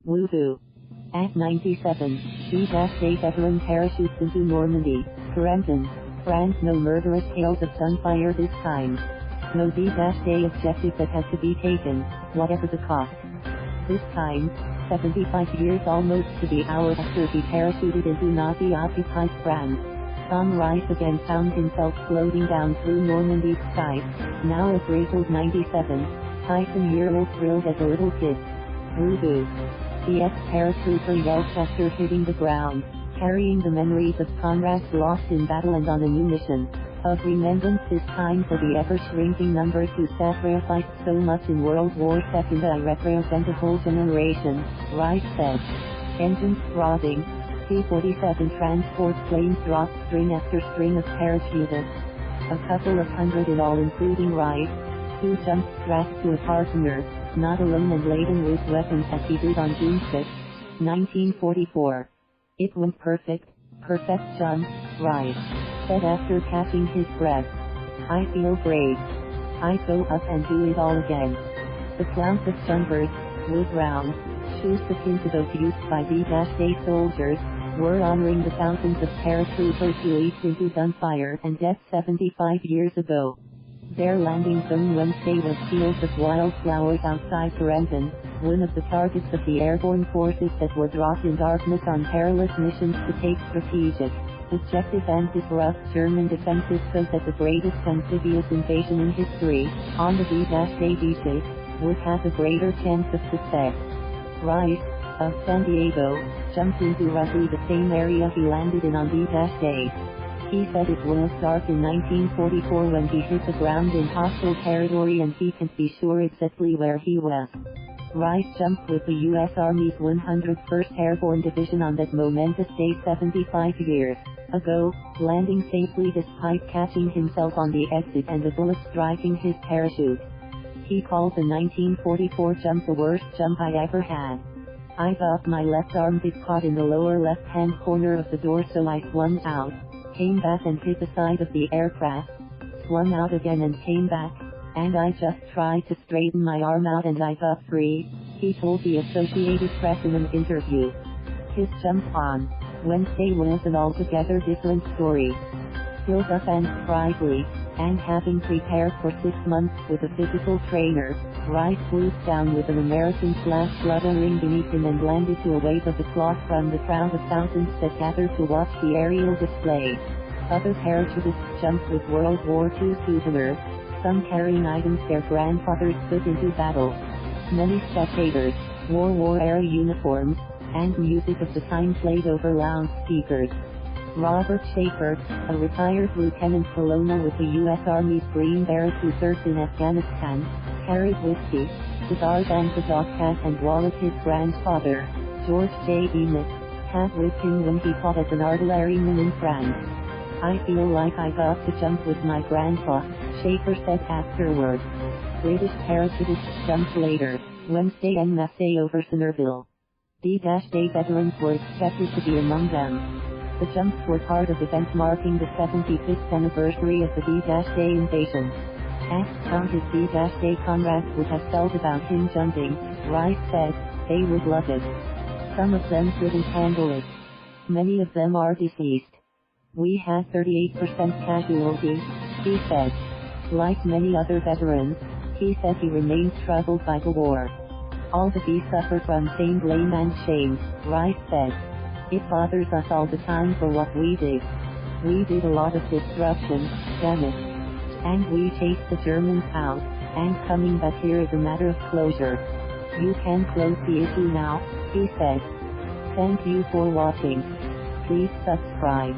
Woohoo! At 97, D-Day veteran parachutes into Normandy, Carentan, France. No murderous tales of gunfire this time. No D-Day objective that has to be taken, whatever the cost. This time, 75 years almost to the hour after he parachuted into Nazi-occupied France, Tom Rice again found himself floating down through Normandy's skies, now a grizzled 97, Tyson-year-old thrilled as a little kid. Woohoo! The ex-paratrooper yelped after hitting the ground, carrying the memories of comrades lost in battle and on a new mission of remembrance, this time for the ever-shrinking numbers who sacrificed so much in World War II. I represent a whole generation, Rice said. Engines throbbing, C-47 transport planes dropped string after string of parachutists. A couple of hundred in all, including Rice, who jumped strapped to a partner, not alone and laden with weapons as he did on June 6, 1944. It went perfect jump, Rice said after catching his breath. I feel great. I go up and do it all again. The clouds of jumpers, wood round, shoes akin to those used by D-Day soldiers, were honoring the thousands of paratroopers who leaped into gunfire and death 75 years ago. Their landing zone Wednesday was fields of wildflowers outside Carentan, one of the targets of the airborne forces that were dropped in darkness on perilous missions to take strategic objective and disrupt German defenses so that the greatest amphibious invasion in history, on the D-Day beaches, would have a greater chance of success. Rice, of San Diego, jumped into roughly the same area he landed in on D-Day. He said it was dark in 1944 when he hit the ground in hostile territory and he can't be sure exactly where he was. Rice jumped with the U.S. Army's 101st Airborne Division on that momentous day 75 years ago, landing safely despite catching himself on the exit and a bullet striking his parachute. He called the 1944 jump the worst jump I ever had. I got my left armpit caught in the lower left-hand corner of the door, so I swung out, came back and hit the side of the aircraft, swung out again and came back, and I just tried to straighten my arm out and I got free, he told the Associated Press in an interview. His jump on Wednesday was an altogether different story. Filled up and sprightly, and having prepared for 6 months with a physical trainer, Rice swooped down with an American flag fluttering beneath him and landed to a wave of applause from the crowd of thousands that gathered to watch the aerial display. Other parachutists jumped with World War II souvenirs, some carrying items their grandfathers put into battle. Many spectators wore war-era uniforms, and music of the time played over loudspeakers. Robert Schaefer, a retired lieutenant colonel with the U.S. Army's Green Berets who served in Afghanistan, carried whiskey, cigars and the dog hat and wallet his grandfather, George J. Enoch, had with him when he fought as an artilleryman in France. I feel like I got to jump with my grandpa, Schaefer said afterward. British parachutists jumped later, Wednesday en masse over Centerville. D-Day veterans were expected to be among them. The jumps were part of events marking the 75th anniversary of the D-Day invasion. Asked how his D-Day comrades would have felt about him jumping, Rice said, they would love it. Some of them couldn't handle it. Many of them are deceased. We had 38% casualties, he said. Like many other veterans, he said he remains troubled by the war. All the we suffer from same blame and shame, Rice said. It bothers us all the time for what we did. We did a lot of destruction, damn it. And we chased the Germans out, and coming back here is a matter of closure. You can close the issue now, he said. Thank you for watching. Please subscribe.